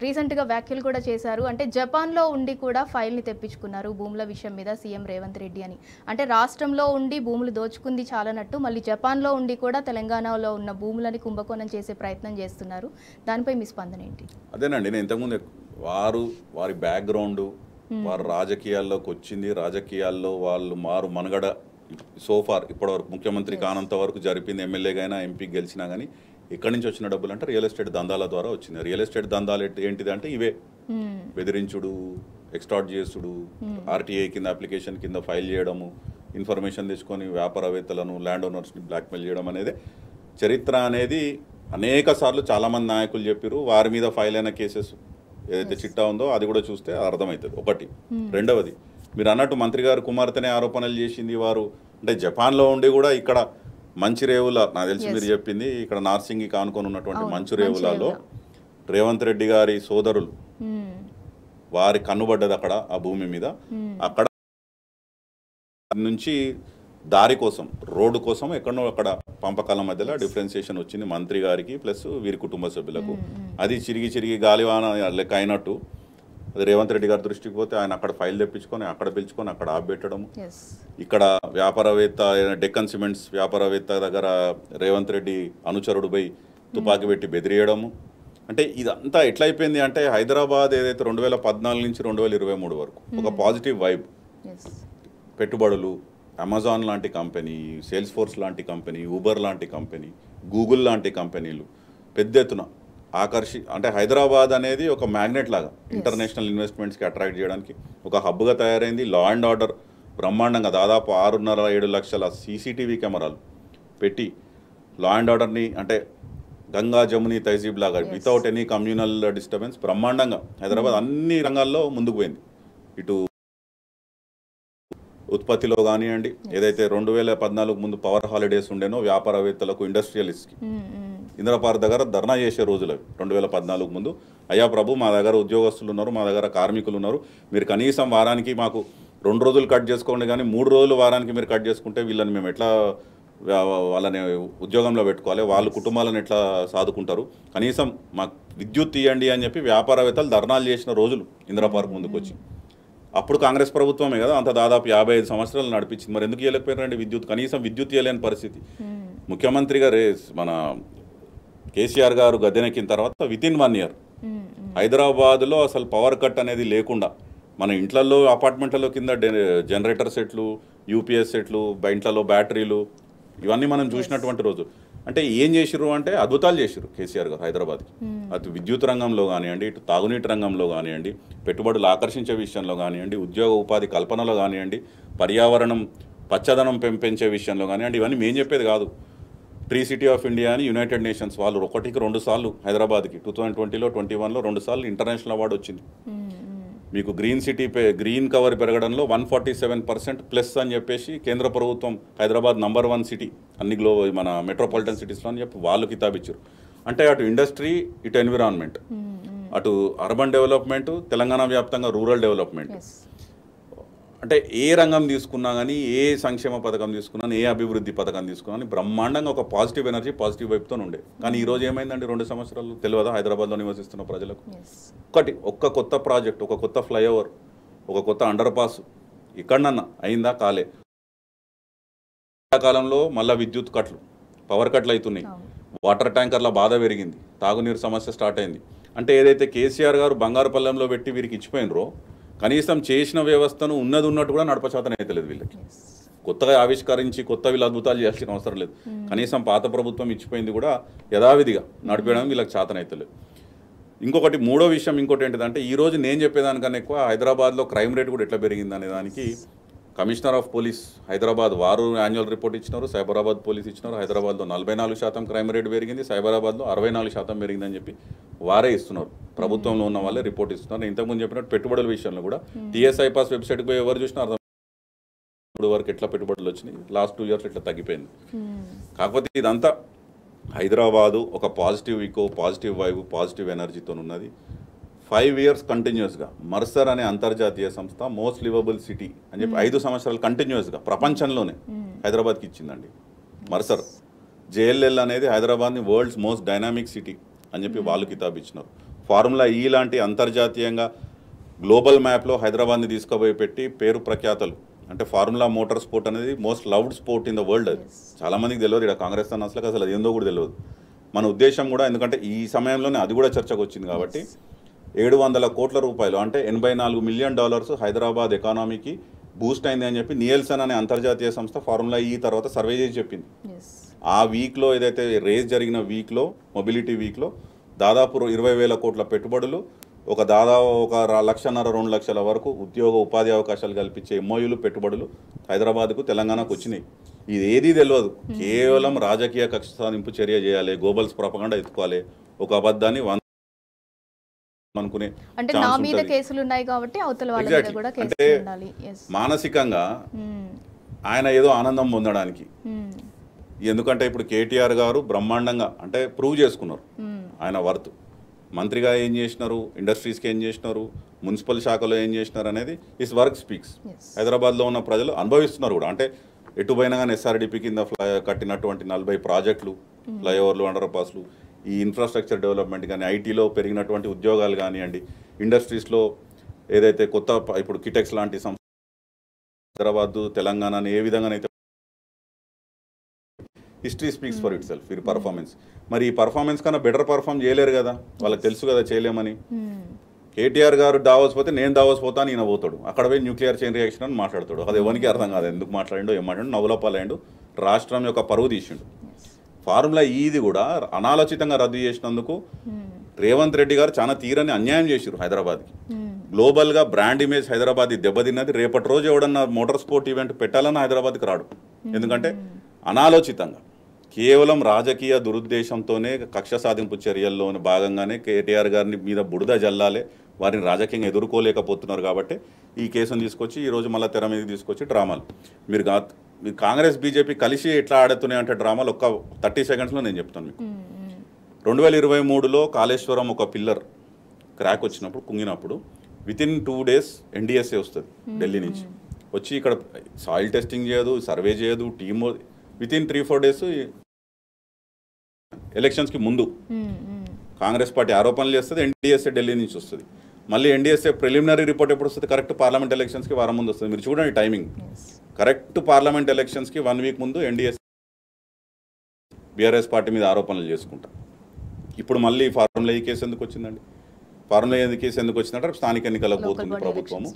రీసెంట్గా వ్యాఖ్యలు కూడా చేశారు. అంటే జపాన్లో ఉండి కూడా ఫైల్ని తెప్పించుకున్నారు భూముల విషయం మీద సీఎం రేవంత్ రెడ్డి అని. అంటే రాష్ట్రంలో ఉండి భూములు దోచుకుంది చాలనట్టు మళ్ళీ జపాన్లో ఉండి కూడా తెలంగాణలో ఉన్న భూములని కుంభకోణం చేసే ప్రయత్నం చేస్తున్నారు. దానిపై మీ స్పందన ఏంటి? అదేనండి, నేను ఇంతకుముందు వారి బ్యాక్గ్రౌండ్, వారు రాజకీయాల్లోకి వచ్చింది, రాజకీయాల్లో వాళ్ళు మనుగడ సోఫార్ ఇప్పటివరకు ముఖ్యమంత్రి కానంత వరకు జరిపింది. ఎమ్మెల్యేగా అయినా ఎంపీకి గెలిచినా కానీ ఎక్కడి నుంచి వచ్చిన డబ్బులు అంటే రియల్ ఎస్టేట్ దందాల ద్వారా వచ్చింది. రియల్ ఎస్టేట్ దందాలు ఏంటిది అంటే ఇవే: బెదిరించుడు, ఎక్స్టార్ట్ చేసుడు, ఆర్టీఐ కింద అప్లికేషన్ కింద ఫైల్ చేయడము, ఇన్ఫర్మేషన్ తెచ్చుకొని వ్యాపారవేత్తలను, ల్యాండ్ ఓనర్స్ని బ్లాక్మెయిల్ చేయడం అనేది చరిత్ర. అనేది అనేక సార్లు చాలామంది నాయకులు చెప్పారు. వారి మీద ఫైల్ అయిన కేసెస్ ఏదైతే చిట్టా ఉందో అది కూడా చూస్తే అర్థమవుతుంది. ఒకటి. రెండవది, మీరు అన్నట్టు మంత్రి గారు కుమార్తెనే ఆరోపణలు చేసింది. వారు అంటే జపాన్లో ఉండి కూడా ఇక్కడ మంచిరేవుల, నాకు తెలిసి మీరు చెప్పింది ఇక్కడ నార్సింగి కానుకొని ఉన్నటువంటి మంచిరేవులలో రేవంత్ రెడ్డి గారి సోదరులు వారి కన్నుబడ్డది అక్కడ ఆ భూమి మీద. అక్కడ నుంచి దారి కోసం, రోడ్డు కోసం ఎక్కడో అక్కడ పంపకాల మధ్యలో డిఫరెన్సియేషన్ వచ్చింది మంత్రి గారికి ప్లస్ వీరి కుటుంబ సభ్యులకు. అది చిరిగి గాలివాన లెక్క అయినట్టు అది రేవంత్ రెడ్డి గారి దృష్టికి పోతే ఆయన అక్కడ ఫైల్ తెప్పించుకొని అక్కడ పిలుచుకొని అక్కడ ఆపెట్టడము. ఇక్కడ వ్యాపారవేత్త, డెక్కన్ సిమెంట్స్ వ్యాపారవేత్త దగ్గర రేవంత్ రెడ్డి అనుచరుడు పోయి తుపాకీ పెట్టి బెదిరియడము. అంటే ఇదంతా ఎట్లయిపోయింది అంటే హైదరాబాద్ ఏదైతే 2014 నుంచి 2023 వరకు ఒక పాజిటివ్ వైబ్, పెట్టుబడులు, అమెజాన్ లాంటి కంపెనీ, సేల్స్ ఫోర్స్ లాంటి కంపెనీ, ఊబర్ లాంటి కంపెనీ, గూగుల్ లాంటి కంపెనీలు పెద్ద ఎత్తున అంటే హైదరాబాద్ అనేది ఒక మ్యాగ్నెట్ లాగా ఇంటర్నేషనల్ ఇన్వెస్ట్మెంట్స్కి అట్రాక్ట్ చేయడానికి ఒక హబ్గా తయారైంది. లా అండ్ ఆర్డర్ బ్రహ్మాండంగా దాదాపు 6.5-7 లక్షల సీసీటీవీ కెమెరాలు పెట్టి లా అండ్ ఆర్డర్ని అంటే గంగా జముని తహజీబ్ లాగా వితౌట్ ఎనీ కమ్యూనల్ డిస్టర్బెన్స్ బ్రహ్మాండంగా హైదరాబాద్ అన్ని రంగాల్లో ముందుకు పోయింది. ఇటు ఉత్పత్తిలో కానివ్వండి, ఏదైతే 2014 ముందు పవర్ హాలిడేస్ ఉండేనో వ్యాపారవేత్తలకు, ఇండస్ట్రియలిస్ట్కి ఇంద్రపార్క్ దగ్గర ధర్నా చేసే రోజులు అవి 2014 ముందు. అయ్యా ప్రభు, మా దగ్గర ఉద్యోగస్తులు ఉన్నారు, మా దగ్గర కార్మికులు ఉన్నారు, మీరు కనీసం వారానికి మాకు 2 రోజులు కట్ చేసుకోండి, కానీ 3 రోజులు వారానికి మీరు కట్ చేసుకుంటే వీళ్ళని మేము ఎట్లా వాళ్ళని ఉద్యోగంలో పెట్టుకోవాలి, వాళ్ళ కుటుంబాలను ఎట్లా సాదుకుంటారు, కనీసం మాకు విద్యుత్ ఇవ్వండి అని చెప్పి వ్యాపారవేత్తలు ధర్నాలు చేసిన రోజులు ఇంద్రపార్క్ ముందుకు వచ్చి. అప్పుడు కాంగ్రెస్ ప్రభుత్వమే కదా అంత దాదాపు 55 సంవత్సరాలు నడిపించింది. మరి ఎందుకు ఇవ్వలేకపోయినారండి విద్యుత్? కనీసం విద్యుత్ ఇవ్వలేని పరిస్థితి. ముఖ్యమంత్రిగా మన కేసీఆర్ గారు గద్దెనెక్కిన తర్వాత వితిన్ 1 ఇయర్ హైదరాబాద్లో అసలు పవర్ కట్ అనేది లేకుండా మన ఇంట్లలో, అపార్ట్మెంట్లలో కింద జనరేటర్ సెట్లు, యూపీఎస్ సెట్లు, ఇంట్లలో బ్యాటరీలు, ఇవన్నీ మనం చూసినటువంటి రోజు. అంటే ఏం చేసిర్రు అంటే అద్భుతాలు చేసిర్రు కేసీఆర్ గారు హైదరాబాద్కి. అటు విద్యుత్ రంగంలో కానివ్వండి, ఇటు తాగునీటి రంగంలో కానివ్వండి, పెట్టుబడులు ఆకర్షించే విషయంలో కానివ్వండి, ఉద్యోగ ఉపాధి కల్పనలో కానివ్వండి, పర్యావరణం పచ్చదనం పెంచే విషయంలో కానివ్వండి, ఇవన్నీ మేము చెప్పేది కాదు. ట్రీ సిటీ ఆఫ్ ఇండియా అని యునైటెడ్ నేషన్స్ వాళ్ళు 1కి 2 సార్లు హైదరాబాద్కి 2020లో 2021లో 2 సార్లు ఇంటర్నేషనల్ అవార్డు వచ్చింది. మీకు గ్రీన్ కవర్ పెరగడంలో 147% ప్లస్ అని చెప్పేసి కేంద్ర ప్రభుత్వం హైదరాబాద్ నంబర్ 1 సిటీ అన్ని మన మెట్రోపాలిటన్ సిటీస్లో అని చెప్పి వాళ్ళు కితాబిచ్చారు. అంటే అటు ఇండస్ట్రీ, ఇటు ఎన్విరాన్మెంట్, అటు అర్బన్ డెవలప్మెంట్, తెలంగాణ వ్యాప్తంగా రూరల్ డెవలప్మెంట్, అంటే ఏ రంగం తీసుకున్నా కానీ, ఏ సంక్షేమ పథకం తీసుకున్నా, ఏ అభివృద్ధి పథకం తీసుకున్నా బ్రహ్మాండంగా ఒక పాజిటివ్ ఎనర్జీ, పాజిటివ్ వైపుతో ఉండే. కానీ ఈరోజు ఏమైందండి 2 సంవత్సరాలు తెలియదా హైదరాబాద్లో నివసిస్తున్న ప్రజలకు? ఒక్క కొత్త ప్రాజెక్ట్, ఒక కొత్త ఫ్లైఓవర్, ఒక కొత్త అండర్ పాస్ ఇక్కడన్నా అయిందా కాలే. కాలంలో మళ్ళీ విద్యుత్ కట్లు, పవర్ కట్లు అవుతున్నాయి, వాటర్ ట్యాంకర్ల బాధ పెరిగింది, తాగునీరు సమస్య స్టార్ట్ అయింది. అంటే ఏదైతే కేసీఆర్ గారు బంగారు పల్లెంలో పెట్టి వీరికి ఇచ్చిపోయినరో కనీసం చేసిన వ్యవస్థను ఉన్నది ఉన్నట్టు కూడా నడపచాతన అయితే లేదు వీళ్ళకి. కొత్తగా ఆవిష్కరించి కొత్త వీళ్ళు అద్భుతాలు చేయాల్సిన అవసరం లేదు. కనీసం పాత ప్రభుత్వం ఇచ్చిపోయింది కూడా యథావిధిగా నడిపేయడం వీళ్ళకి చేతన అయితే లేదు. ఇంకొకటి మూడో విషయం ఇంకోటి ఏంటిదంటే ఈరోజు నేను చెప్పేదానికన్నా ఎక్కువ హైదరాబాద్లో క్రైమ్ రేట్ కూడా ఎట్లా పెరిగింది అనే దానికి కమిషనర్ ఆఫ్ పోలీస్ హైదరాబాద్ వారు యాన్యువల్ రిపోర్ట్ ఇచ్చినారు, సైబరాబాద్ పోలీస్ ఇచ్చినారు. హైదరాబాద్లో 44% క్రైమ్ రేట్ పెరిగింది, సైబరాబాద్లో 64% పెరిగిందని చెప్పి వారే ఇస్తున్నారు. ప్రభుత్వంలో ఉన్న వాళ్ళే రిపోర్ట్ ఇస్తున్నారు. ఇంతకుముందు చెప్పినట్టు పెట్టుబడుల విషయంలో కూడా టీఎస్ఐ పాస్ వెబ్సైట్కి పోయి ఎవరు చూసినా అర్థం ఇప్పుడు వరకు ఎట్లా పెట్టుబడులు వచ్చినాయి, లాస్ట్ 2 years ఎట్లా తగ్గిపోయింది. కాకపోతే ఇదంతా హైదరాబాదు ఒక positive eco, positive vibe, positive ఎనర్జీతో ఉన్నది. 5 years కంటిన్యూస్గా మర్సర్ అనే అంతర్జాతీయ సంస్థ మోస్ట్ లివబుల్ సిటీ అని చెప్పి 5 సంవత్సరాలు కంటిన్యూస్గా ప్రపంచంలోనే హైదరాబాద్కి ఇచ్చిందండి. మర్సర్ జేఎల్ఎల్ అనేది హైదరాబాద్ని వరల్డ్స్ మోస్ట్ డైనామిక్ సిటీ అని చెప్పి వాళ్ళు కితాబ్ ఇచ్చినారు. ఫార్ములా ఈ లాంటి అంతర్జాతీయంగా గ్లోబల్ మ్యాప్లో హైదరాబాద్ని తీసుకుపోయి పెట్టి పేరు ప్రఖ్యాతలు. అంటే ఫార్ములా మోటార్ స్పోర్ట్ అనేది most loved sport in the world. అది చాలామందికి తెలియదు, ఇక్కడ కాంగ్రెస్ అన్న అసలు అది ఏందో కూడా తెలియదు. మన ఉద్దేశం కూడా ఎందుకంటే ఈ సమయంలోనే అది కూడా చర్చకు వచ్చింది కాబట్టి 700 కోట్ల రూపాయలు అంటే $84 million హైదరాబాద్ ఎకానమీకి బూస్ట్ అయింది అని చెప్పి నియల్సన్ అనే అంతర్జాతీయ సంస్థ ఫార్ములా ఈ తర్వాత సర్వే చేసి చెప్పింది. ఆ వీక్లో ఏదైతే రేస్ జరిగిన వీక్లో, మొబిలిటీ వీక్లో దాదాపు 20,000 కోట్ల పెట్టుబడులు, దాదాపు 1.5-2 లక్షల వరకు ఉద్యోగ ఉపాధి అవకాశాలు కల్పించే ఎంఓయూలు పెట్టుబడులు హైదరాబాద్కు తెలంగాణకు వచ్చినాయి. ఇది ఏదీ తెలియదు, కేవలం రాజకీయ కక్ష సాధింపు చర్య చేయాలి, గోబల్స్ ప్రపగండా ఎత్తుకోవాలి, ఒక అబద్ధాన్ని అనుకునే అంటే నా మీద కేసులు ఉన్నాయి కాబట్టి అవతల వాళ్ళ మీద కూడా కేసులు ఉండాలి. మానసికంగా ఆయన ఏదో ఆనందం పొందడానికి. ఎందుకంటే ఇప్పుడు కేటీఆర్ గారు బ్రహ్మాండంగా అంటే ప్రూవ్ చేసుకున్నారు ఆయన వర్త్. మంత్రిగా ఏం చేసినారు, ఇండస్ట్రీస్కి ఏం చేసినారు, మున్సిపల్ శాఖలో ఏం చేసినారు అనేది ఇస్ వర్క్ స్పీక్స్. హైదరాబాద్లో ఉన్న ప్రజలు అనుభవిస్తున్నారు కూడా. అంటే ఎటు పోయినా కానీ ఎస్ఆర్డిపి కింద కట్టినటువంటి 40 ప్రాజెక్టులు, ఫ్లైఓవర్లు, అండర్ పాస్లు, ఈ ఇన్ఫ్రాస్ట్రక్చర్ డెవలప్మెంట్ కానీ, ఐటీలో పెరిగినటువంటి ఉద్యోగాలు కానివ్వండి, ఇండస్ట్రీస్లో ఏదైతే కొత్త ఇప్పుడు కిటెక్స్ లాంటి సంస్థ హైదరాబాద్ తెలంగాణని ఏ విధంగానైతే history speaks for it self. ఈ పర్ఫార్మెన్స్ మరి ఈ పర్ఫార్మెన్స్ కన్నా బెటర్ పర్ఫార్మ్ చేయలేరు కదా, వాళ్ళకి తెలుసు కదా చేయలేమని. కేటీఆర్ గారు దావోస్ పోతే నేను దావోస్ పోతాను, ఈయన పోతాడు, అక్కడ పోయి న్యూక్లియర్ చైన్ రియాక్షన్ అని మాట్లాడతాడు. అది ఎవరికి అర్థం కాదు, ఎందుకు మాట్లాడిండో ఏం మాట్లాడు, నవ్వులపాలైండు, రాష్ట్రం యొక్క పరువు తీసిండు. ఫార్ములా ఈది కూడా అనాలోచితంగా రద్దు చేసినందుకు రేవంత్ రెడ్డి గారు చాలా తీరని అన్యాయం చేశారు హైదరాబాద్కి. గ్లోబల్గా బ్రాండ్ ఇమేజ్ హైదరాబాద్ దెబ్బతిన్నది. రేపటి రోజు ఎవడన్నా మోటార్ స్పోర్ట్ ఈవెంట్ పెట్టాలన్నా హైదరాబాద్కి రాడు. ఎందుకంటే అనాలోచితంగా కేవలం రాజకీయ దురుద్దేశంతోనే కక్ష సాధింపు చర్యల్లోని భాగంగానే కేటీఆర్ గారిని మీద బురద జల్లాలే, వారిని రాజకీయంగా ఎదుర్కోలేకపోతున్నారు. కాబట్టి ఈ కేసును తీసుకొచ్చి ఈరోజు మళ్ళీ తెర మీదకి తీసుకొచ్చి డ్రామాలు మీరు కాంగ్రెస్ బీజేపీ కలిసి ఎట్లా ఆడుతున్నాయి అంటే డ్రామాలు 30 secondsలో నేను చెప్తాను మీకు. 2023లో కాళేశ్వరం ఒక పిల్లర్ క్రాక్ వచ్చినప్పుడు, కుంగినప్పుడు వితిన్ 2 days ఎన్డీఎస్ఏ వస్తుంది ఢిల్లీ నుంచి వచ్చి, ఇక్కడ సాయిల్ టెస్టింగ్ చేయదు, సర్వే చేయదు, టీమ్ వితిన్ 3-4 days ఎలక్షన్స్కి ముందు కాంగ్రెస్ పార్టీ ఆరోపణలు చేస్తుంది, ఎన్డీఎస్ఏ ఢిల్లీ నుంచి వస్తుంది. మళ్ళీ ఎన్డీఎస్ఏ ప్రిలిమినరీ రిపోర్ట్ ఎప్పుడు వస్తుంది, కరెక్ట్ పార్లమెంట్ ఎలక్షన్స్కి వారం ముందు వస్తుంది. మీరు చూడండి టైమింగ్, కరెక్ట్ పార్లమెంట్ ఎలక్షన్స్కి 1 week ముందు ఎన్డీఎస్ఏ బీఆర్ఎస్ పార్టీ మీద ఆరోపణలు చేసుకుంటా. ఇప్పుడు మళ్ళీ ఫార్ములా ఈ కేసు ఎందుకు వచ్చిందండి? ఫార్ములా కేసు ఎందుకు వచ్చిందంటే స్థానిక ఎన్నికలకు పోతుంది ప్రభుత్వము,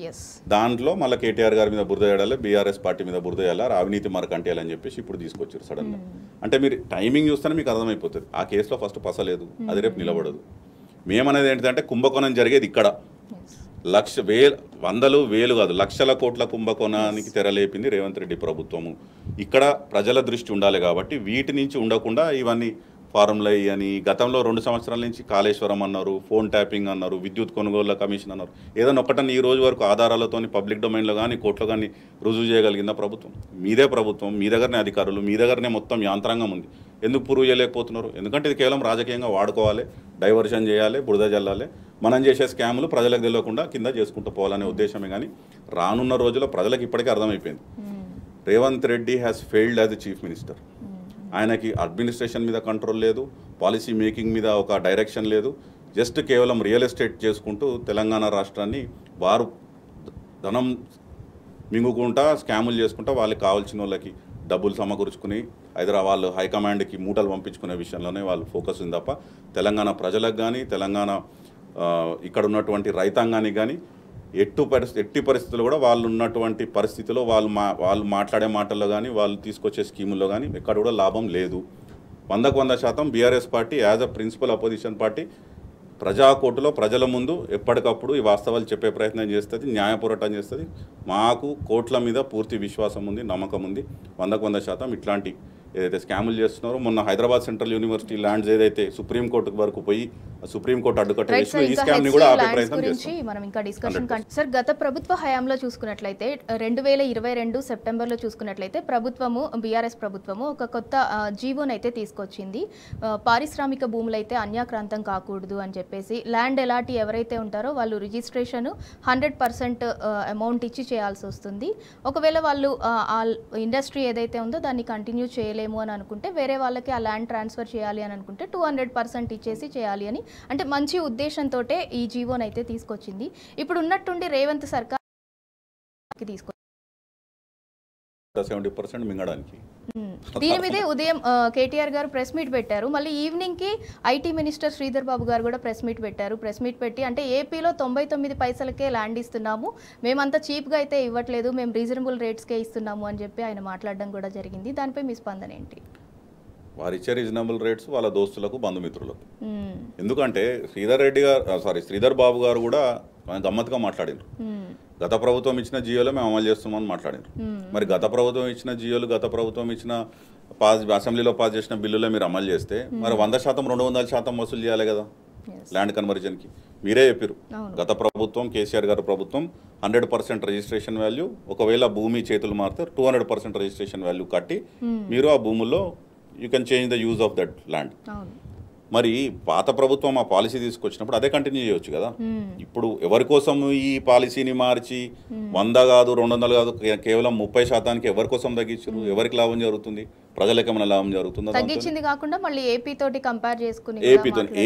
దాంట్లో మళ్ళీ కేటీఆర్ గారి మీద బురద వేయాలి, బీఆర్ఎస్ పార్టీ మీద బురద వేయాలి, అవినీతి మరకంటేయాలని చెప్పేసి ఇప్పుడు తీసుకొచ్చారు సడన్గా. అంటే మీరు టైమింగ్ చూస్తేనే మీకు అర్థమైపోతుంది. ఆ కేసులో ఫస్ట్ పసలేదు, అది రేపు నిలబడదు. మేమనేది ఏంటంటే కుంభకోణం జరిగేది ఇక్కడ, వందలు వేలు కాదు లక్షల కోట్ల కుంభకోణానికి తెరలేపింది రేవంత్ రెడ్డి ప్రభుత్వము. ఇక్కడ ప్రజల దృష్టి ఉండాలి కాబట్టి వీటి నుంచి ఉండకుండా ఇవన్నీ ఫార్ములా అని గతంలో 2 సంవత్సరాల నుంచి కాళేశ్వరం అన్నారు, ఫోన్ ట్యాపింగ్ అన్నారు, విద్యుత్ కొనుగోళ్ల కమిషన్ అన్నారు. ఏదైనా ఒక్కటని ఈ రోజు వరకు ఆధారాలతో పబ్లిక్ డొమైన్లో కానీ కోర్టులో కానీ రుజువు చేయగలిగిందా ప్రభుత్వం? మీదే ప్రభుత్వం, మీ దగ్గరనే అధికారులు, మీ దగ్గరనే మొత్తం యాంత్రాంగం ఉంది. ఎందుకు ప్రూవ్ చేయలేకపోతున్నారు? ఎందుకంటే ఇది కేవలం రాజకీయంగా వాడుకోవాలి, డైవర్షన్ చేయాలి, బురద జల్లాలి, మనం చేసే స్కాములు ప్రజలకు తెలియకుండా కింద చేసుకుంటూ పోవాలనే ఉద్దేశమే. కానీ రానున్న రోజుల్లో ప్రజలకు ఇప్పటికే అర్థమైపోయింది, Revanth Reddy has failed as a chief minister. ఆయనకి అడ్మినిస్ట్రేషన్ మీద కంట్రోల్ లేదు, పాలసీ మేకింగ్ మీద ఒక డైరెక్షన్ లేదు. జస్ట్ కేవలం రియల్ ఎస్టేట్ చేసుకుంటూ తెలంగాణ రాష్ట్రాన్ని వారు ధనం మింగుకుంటా స్కాములు చేసుకుంటా వాళ్ళకి కావాల్సిన వాళ్ళకి డబ్బులు సమకూర్చుకుని హైదరాబాద్ హైకమాండ్కి మూటలు పంపించుకునే విషయంలోనే వాళ్ళు ఫోకస్ ఉంది తప్ప తెలంగాణ ప్రజలకు కానీ తెలంగాణ ఇక్కడ ఉన్నటువంటి రైతాంగానికి కానీ ఎట్టి పరిస్థితుల్లో కూడా వాళ్ళు ఉన్నటువంటి పరిస్థితిలో వాళ్ళు మాట్లాడే మాటల్లో కానీ వాళ్ళు తీసుకొచ్చే స్కీముల్లో కానీ ఎక్కడ కూడా లాభం లేదు. 100% BRS party as a principal opposition party ప్రజాకోర్టులో ప్రజల ముందు ఎప్పటికప్పుడు ఈ వాస్తవాలు చెప్పే ప్రయత్నం చేస్తుంది, న్యాయ పోరాటం చేస్తుంది. మాకు కోర్టుల మీద పూర్తి విశ్వాసం ఉంది, నమ్మకం ఉంది. 100% ఇట్లాంటి ఏదైతే స్కాములు చేస్తున్నారో మొన్న హైదరాబాద్ సెంట్రల్ యూనివర్సిటీ ల్యాండ్స్ ఏదైతే సుప్రీంకోర్టు వరకు పోయి సుప్రీంకోర్టు అడ్డుకట్ట వేసిన ఈ స్కామ్ ని కూడా ఆపే ప్రయత్నం చేస్తాం. మనం ఇంకా డిస్కషన్ సార్ గత ప్రభుత్వ హయాంలో చూసుకున్నట్లయితే 2022 సెప్టెంబర్లో చూసుకున్నట్లయితే ప్రభుత్వము బీఆర్ఎస్ ప్రభుత్వము ఒక కొత్త జీవోని అయితే తీసుకొచ్చింది. పారిశ్రామిక భూములు అయితే అన్యాక్రాంతం కాకూడదు అని చెప్పేసి ల్యాండ్ ఎలాంటి ఎవరైతే ఉంటారో వాళ్ళు రిజిస్ట్రేషన్ 100% అమౌంట్ ఇచ్చి చేయాల్సి వస్తుంది. ఒకవేళ వాళ్ళు ఆ ఇండస్ట్రీ ఏదైతే ఉందో దాన్ని కంటిన్యూ చేయలేము అని అనుకుంటే వేరే వాళ్ళకి ఆ ల్యాండ్ ట్రాన్స్ఫర్ చేయాలి అని అనుకుంటే 200% ఇచ్చేసి చేయాలి అని, అంటే మంచి ఉద్దేశంతో ఈ జీవోని అయితే తీసుకొచ్చింది. ఇప్పుడు ఉన్నట్టుండి రేవంత్ సర్కార్ తీసుకొచ్చింది 70% మింగడానికి. దీని మీదే ఉదయం కేటీఆర్ గారు ప్రెస్ మీట్ పెట్టారు. మళ్ళీ ఈవినింగ్ కి ఐటీ మినిస్టర్ శ్రీధర్ బాబు గారు కూడా ప్రెస్ మీట్ పెట్టారు. ప్రెస్ మీట్ పెట్టి అంటే ఏపీలో 99 పైసలకే ల్యాండ్ ఇస్తున్నాము, మేమంతా చీప్గా అయితే ఇవ్వట్లేదు, మేము రీజనబుల్ రేట్స్కే ఇస్తున్నాము అని చెప్పి ఆయన మాట్లాడడం కూడా జరిగింది. దానిపై మీ స్పందన ఏంటి? వారు ఇచ్చే రీజనబుల్ రేట్స్ వాళ్ళ దోస్తులకు బంధుమిత్రులకు. ఎందుకంటే శ్రీధర్ బాబు గారు కూడా గమ్మత్తుగా మాట్లాడారు. గత ప్రభుత్వం ఇచ్చిన జియోలో మేము అమలు చేస్తామని మాట్లాడారు. మరి గత ప్రభుత్వం ఇచ్చిన జియోలు గత ప్రభుత్వం ఇచ్చిన అసెంబ్లీలో పాస్ చేసిన బిల్లులో మీరు అమలు చేస్తే మరి 100% 200% వసూలు చేయాలి కదా ల్యాండ్ కన్వర్జన్కి. మీరే చెప్పారు గత ప్రభుత్వం కేసీఆర్ గారి ప్రభుత్వం 100% రిజిస్ట్రేషన్ వాల్యూ, ఒకవేళ భూమి చేతులు మారితే 200% రిజిస్ట్రేషన్ వాల్యూ కట్టి మీరు ఆ భూముల్లో you can change the use of that land. మరి పాత ప్రభుత్వం ఆ పాలసీ తీసుకొచ్చినప్పుడు అదే కంటిన్యూ చేయొచ్చు కదా. ఇప్పుడు ఎవరి కోసం ఈ పాలసీని మార్చి 100 కాదు 200 కాదు కేవలం 30% ఎవరి కోసం తగ్గించారు? ఎవరికి లాభం జరుగుతుంది? ప్రజలకు ఏమైనా లాభం జరుగుతుందా? తగ్గించింది కాకుండా మళ్ళీ ఏపీ తోటి కంపేర్ చేసుకుని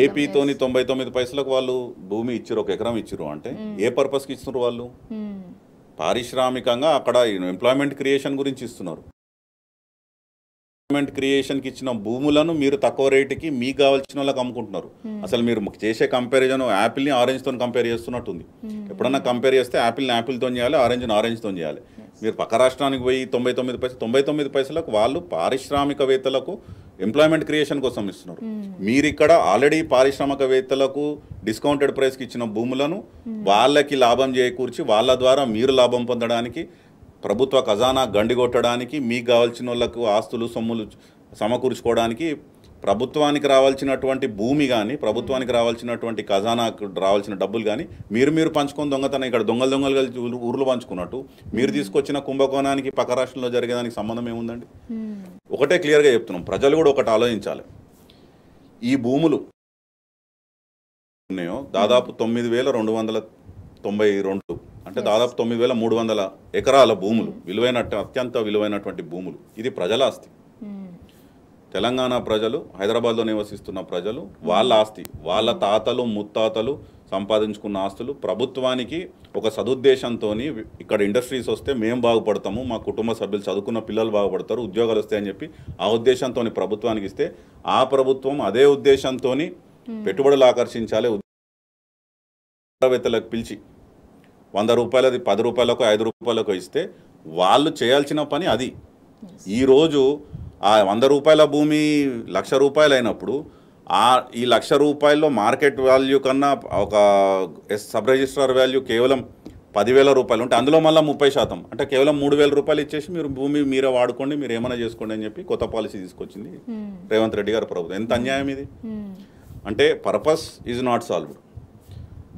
ఏపీతోని 99 పైసలకు వాళ్ళు భూమి ఇచ్చారు, 1 ఎకరం ఇచ్చారు అంటే ఏ పర్పస్కి ఇస్తున్నారు? వాళ్ళు పారిశ్రామికంగా అక్కడ ఎంప్లాయ్మెంట్ క్రియేషన్ గురించి ఇస్తున్నారు. క్రియేషన్కి ఇచ్చిన భూములను మీరు తక్కువ రేటుకి మీకు కావాల్సిన వాళ్ళకి అమ్ముకుంటున్నారు. అసలు మీరు చేసే కంపారిజన్ యాపిల్ని ఆరెంజ్తో కంపేర్ చేస్తున్నట్టుంది. ఎప్పుడన్నా కంపేర్ చేస్తే యాపిల్ని యాపిల్తో చేయాలి, ఆరెంజ్ని ఆరెంజ్తో చేయాలి. మీరు పక్క రాష్ట్రానికి పోయి 99 పైసలకు వాళ్ళు పారిశ్రామికవేత్తలకు ఎంప్లాయ్మెంట్ క్రియేషన్ కోసం ఇస్తున్నారు. మీరు ఇక్కడ ఆల్రెడీ పారిశ్రామికవేత్తలకు డిస్కౌంటెడ్ ప్రైస్కి ఇచ్చిన భూములను వాళ్ళకి లాభం చేకూర్చి వాళ్ళ ద్వారా మీరు లాభం పొందడానికి, ప్రభుత్వ ఖజానా గండిగొట్టడానికి, మీకు కావాల్సిన వాళ్ళకు ఆస్తులు సొమ్ములు సమకూర్చుకోవడానికి ప్రభుత్వానికి రావాల్సినటువంటి భూమి కానీ ప్రభుత్వానికి రావాల్సినటువంటి ఖజానాకు రావాల్సిన డబ్బులు కానీ మీరు పంచుకొని దొంగతనం ఇక్కడ దొంగలు కలిసి ఊర్లు పంచుకున్నట్టు మీరు తీసుకొచ్చిన కుంభకోణానికి పక్క రాష్ట్రంలో జరిగేదానికి సంబంధం ఏముందండి? ఒకటే క్లియర్గా చెప్తున్నాం, ప్రజలు కూడా ఒకటి ఆలోచించాలి. ఈ భూములు ఉన్నాయో దాదాపు 9,292 అంటే దాదాపు 9,300 ఎకరాల భూములు, అత్యంత విలువైనటువంటి భూములు. ఇది ప్రజల ఆస్తి. తెలంగాణ ప్రజలు, హైదరాబాద్లో నివసిస్తున్న ప్రజలు, వాళ్ళ ఆస్తి, వాళ్ళ తాతలు ముత్తాతలు సంపాదించుకున్న ఆస్తులు ప్రభుత్వానికి ఒక సదుద్దేశంతో ఇక్కడ ఇండస్ట్రీస్ వస్తే మేము బాగుపడతాము, మా కుటుంబ సభ్యులు చదువుకున్న పిల్లలు బాగుపడతారు, ఉద్యోగాలు వస్తాయని చెప్పి ఆ ఉద్దేశంతో ప్రభుత్వానికి ఇస్తే ఆ ప్రభుత్వం అదే ఉద్దేశంతో పెట్టుబడులు ఆకర్షించాలి, ఉద్యోగవేత్తలకు పిలిచి 100 రూపాయలది 10 రూపాయలకు 5 రూపాయలకు ఇస్తే వాళ్ళు చేయాల్సిన పని అది. ఈరోజు ఆ 100 రూపాయల భూమి 1,00,000 రూపాయలు అయినప్పుడు ఈ 1,00,000 రూపాయల్లో మార్కెట్ వాల్యూ కన్నా ఒక సబ్ రిజిస్ట్రార్ వాల్యూ కేవలం 10,000 రూపాయలు ఉంటే అందులో మళ్ళీ 30% అంటే కేవలం 3,000 రూపాయలు ఇచ్చేసి మీరు భూమి మీరే వాడుకోండి, మీరు ఏమైనా చేసుకోండి అని చెప్పి కొత్త పాలసీ తీసుకొచ్చింది రేవంత్ రెడ్డి గారి ప్రభుత్వం. ఎంత అన్యాయం ఇది! అంటే purpose is not solved,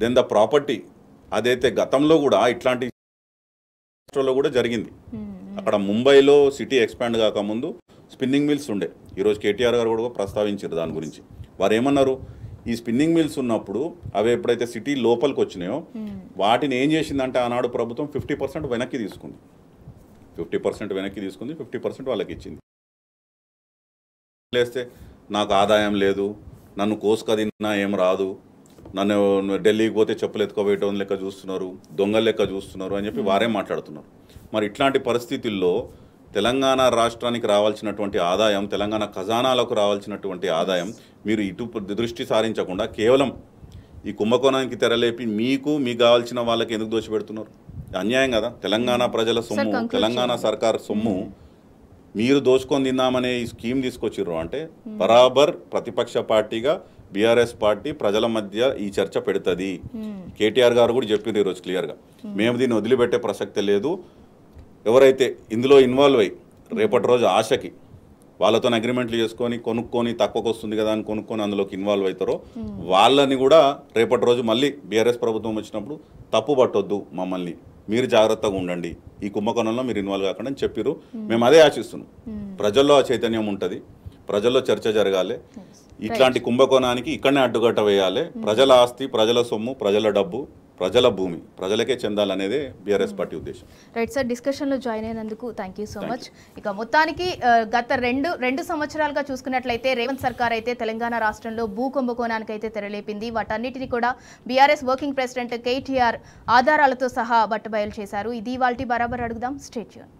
then the property. అదైతే గతంలో కూడా ఇట్లాంటి కూడా జరిగింది. అక్కడ ముంబైలో సిటీ ఎక్స్పాండ్ కాకముందు స్పిన్నింగ్ మిల్స్ ఉండే. ఈరోజు కేటీఆర్ గారు కూడా ప్రస్తావించారు దాని గురించి. వారు ఏమన్నారు, ఈ స్పిన్నింగ్ మిల్స్ ఉన్నప్పుడు అవి ఎప్పుడైతే సిటీ లోపలికి వచ్చినాయో వాటిని ఏం చేసిందంటే ఆనాడు ప్రభుత్వం 50% వెనక్కి తీసుకుంది. 50% వాళ్ళకి ఇచ్చింది. లేస్తే నాకు ఆదాయం లేదు, నన్ను కోసుక తిన్నా ఏం రాదు, నన్ను ఢిల్లీకి పోతే చెప్పులు ఎత్తుకోవేయటం లెక్క చూస్తున్నారు, దొంగల లెక్క చూస్తున్నారు అని చెప్పి వారే మాట్లాడుతున్నారు. మరి ఇట్లాంటి పరిస్థితుల్లో తెలంగాణ రాష్ట్రానికి రావాల్సినటువంటి ఆదాయం, తెలంగాణ ఖజానాలకు రావాల్సినటువంటి ఆదాయం మీరు ఇటు దృష్టి సారించకుండా కేవలం ఈ కుంభకోణానికి తెరలేపి మీకు కావాల్సిన వాళ్ళకి ఎందుకు దోషపెడుతున్నారు? అన్యాయం కదా. తెలంగాణ ప్రజల సొమ్ము, తెలంగాణ సర్కార్ సొమ్ము మీరు దోచుకొని తిందామనే ఈ స్కీమ్ తీసుకొచ్చిర్రు అంటే బరాబర్ ప్రతిపక్ష పార్టీగా బీఆర్ఎస్ పార్టీ ప్రజల మధ్య ఈ చర్చ పెడుతుంది. కేటీఆర్ గారు కూడా చెప్పిండ్రు ఈరోజు క్లియర్గా, మేము దీన్ని వదిలిపెట్టే ప్రసక్తే లేదు. ఎవరైతే ఇందులో ఇన్వాల్వ్ అయ్యి రేపటి రోజు ఆశకి వాళ్ళతో అగ్రిమెంట్లు చేసుకొని కొనుక్కొని తక్కువకు వస్తుంది కదా అని కొనుక్కొని అందులోకి ఇన్వాల్వ్ అవుతారో వాళ్ళని కూడా రేపటి రోజు మళ్ళీ బీఆర్ఎస్ ప్రభుత్వం వచ్చినప్పుడు తప్పు పట్టొద్దు, మమ్మల్ని మీరు జాగ్రత్తగా ఉండండి, ఈ కుంభకోణంలో మీరు ఇన్వాల్వ్ కాకుండా అని చెప్పిర్రు. మేము అదే ఆశిస్తున్నాం. ప్రజల్లో ఆ చైతన్యం ఉంటుంది, ప్రజల్లో చర్చ జరగాలి. ఇట్లాంటి కుంభకోణానికి ఇక్కడనే అడ్డుగట్ట వేయాలి. ప్రజల ఆస్తి, ప్రజల సొమ్ము, ప్రజల డబ్బు, ప్రజల భూమి ప్రజలకే చెందాలనేదే బీఆర్ఎస్ పార్టీ ఉద్దేశం. రైట్ సార్, డిస్కషన్లో జాయిన్ అయినందుకు థ్యాంక్ యూ సో మచ్. ఇక మొత్తానికి గత రెండు సంవత్సరాలుగా చూసుకున్నట్లయితే రేవంత్ సర్కార్ అయితే తెలంగాణ రాష్ట్రంలో భూ కుంభకోణానికి అయితే తెరలేపింది. వాటన్నిటిని కూడా బీఆర్ఎస్ వర్కింగ్ ప్రెసిడెంట్ కేటీఆర్ ఆధారాలతో సహా బట్టబయలు చేశారు. ఇది ఇవాల్టి బరాబర్ అడుగుదాం. Stay tune.